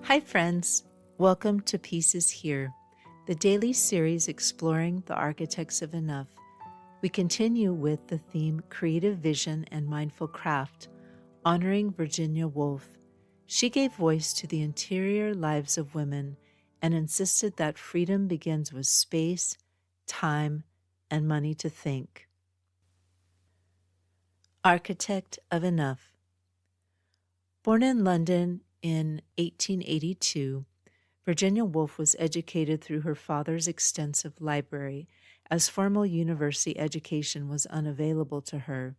Hi, friends. Welcome to Pieces Here, the daily series exploring the architects of enough. We continue with the theme Creative Vision and Mindful Craft, honoring Virginia Woolf. She gave voice to the interior lives of women and insisted that freedom begins with space, time, and money to think. Architect of Enough. Born in London in 1882, Virginia Woolf was educated through her father's extensive library, as formal university education was unavailable to her.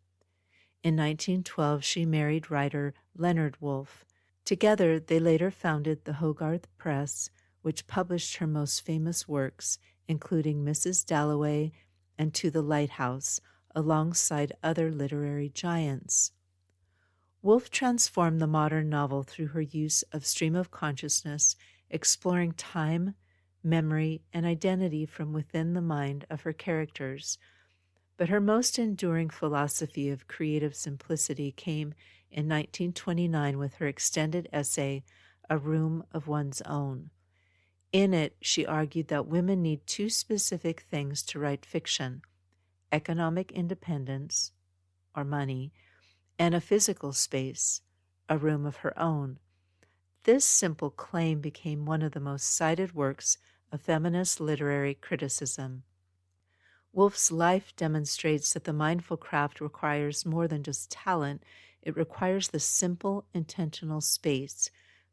In 1912, she married writer Leonard Woolf. Together, they later founded the Hogarth Press, which published her most famous works, including Mrs. Dalloway and To the Lighthouse, alongside other literary giants. Woolf transformed the modern novel through her use of stream of consciousness, exploring time, memory, and identity from within the mind of her characters. But her most enduring philosophy of creative simplicity came in 1929 with her extended essay, A Room of One's Own. In it, she argued that women need two specific things to write fiction: economic independence, or money, and a physical space, a room of her own. This simple claim became one of the most cited works of feminist literary criticism. Woolf's life demonstrates that the mindful craft requires more than just talent. It requires the simple, intentional space,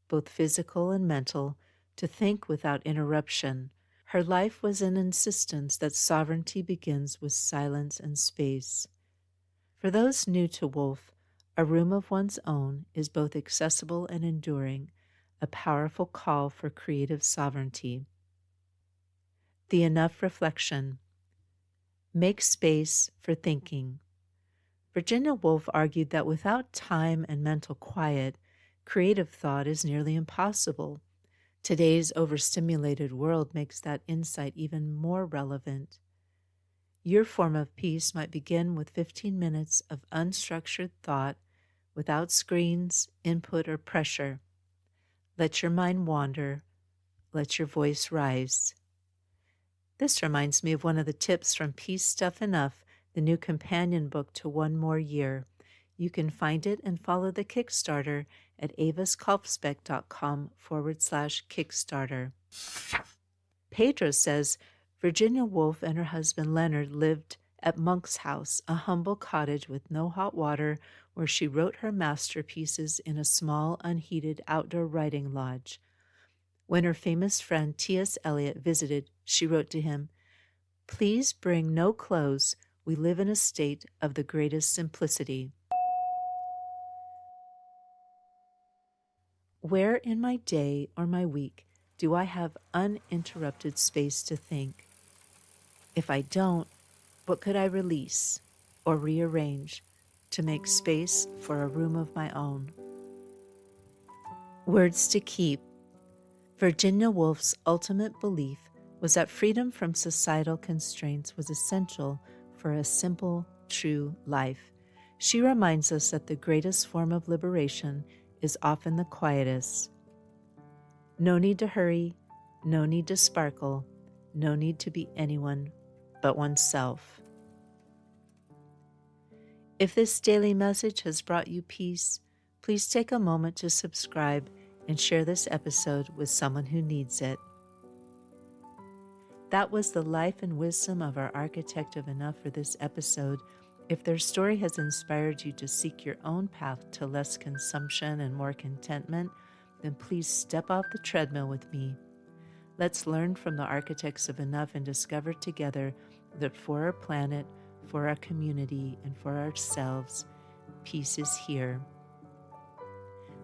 both physical and mental, to think without interruption. Her life was an insistence that sovereignty begins with silence and space. For those new to Woolf, A Room of One's Own is both accessible and enduring, a powerful call for creative sovereignty. The Enough Reflection. Make space for thinking. Virginia Woolf argued that without time and mental quiet, creative thought is nearly impossible. Today's overstimulated world makes that insight even more relevant. Your form of peace might begin with 15 minutes of unstructured thought without screens, input, or pressure. Let your mind wander. Let your voice rise. This reminds me of one of the tips from Peace Stuff Enough, the new companion book to One More Year. You can find it and follow the Kickstarter at avaskalpsbeck.com/Kickstarter. Pedro says Virginia Woolf and her husband Leonard lived at Monk's House, a humble cottage with no hot water, where she wrote her masterpieces in a small, unheated outdoor writing lodge. When her famous friend T.S. Eliot visited, she wrote to him, "Please bring no clothes. We live in a state of the greatest simplicity." Where in my day or my week do I have uninterrupted space to think? If I don't, what could I release or rearrange to make space for a room of my own? Words to keep. Virginia Woolf's ultimate belief was that freedom from societal constraints was essential for a simple, true life. She reminds us that the greatest form of liberation is often the quietest. No need to hurry, no need to sparkle, no need to be anyone but oneself. If this daily message has brought you peace, please take a moment to subscribe and share this episode with someone who needs it. That was the life and wisdom of our architect of enough for this episode. If their story has inspired you to seek your own path to less consumption and more contentment, then please step off the treadmill with me. Let's learn from the architects of enough and discover together that for our planet, for our community, and for ourselves, peace is here.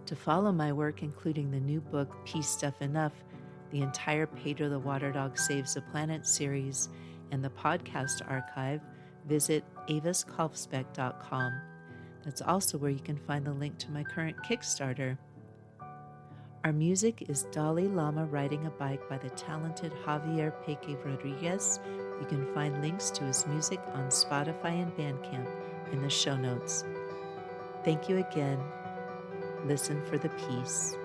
To follow my work, including the new book, Peace Stuff Enough, the entire Pedro the Water Dog Saves the Planet series, and the podcast archive, visit avaskalpsbeck.com. That's also where you can find the link to my current Kickstarter. Our music is Dalai Lama Riding a Bike by the talented Javier Peque Rodriguez. You can find links to his music on Spotify and Bandcamp in the show notes. Thank you again. Listen for the peace.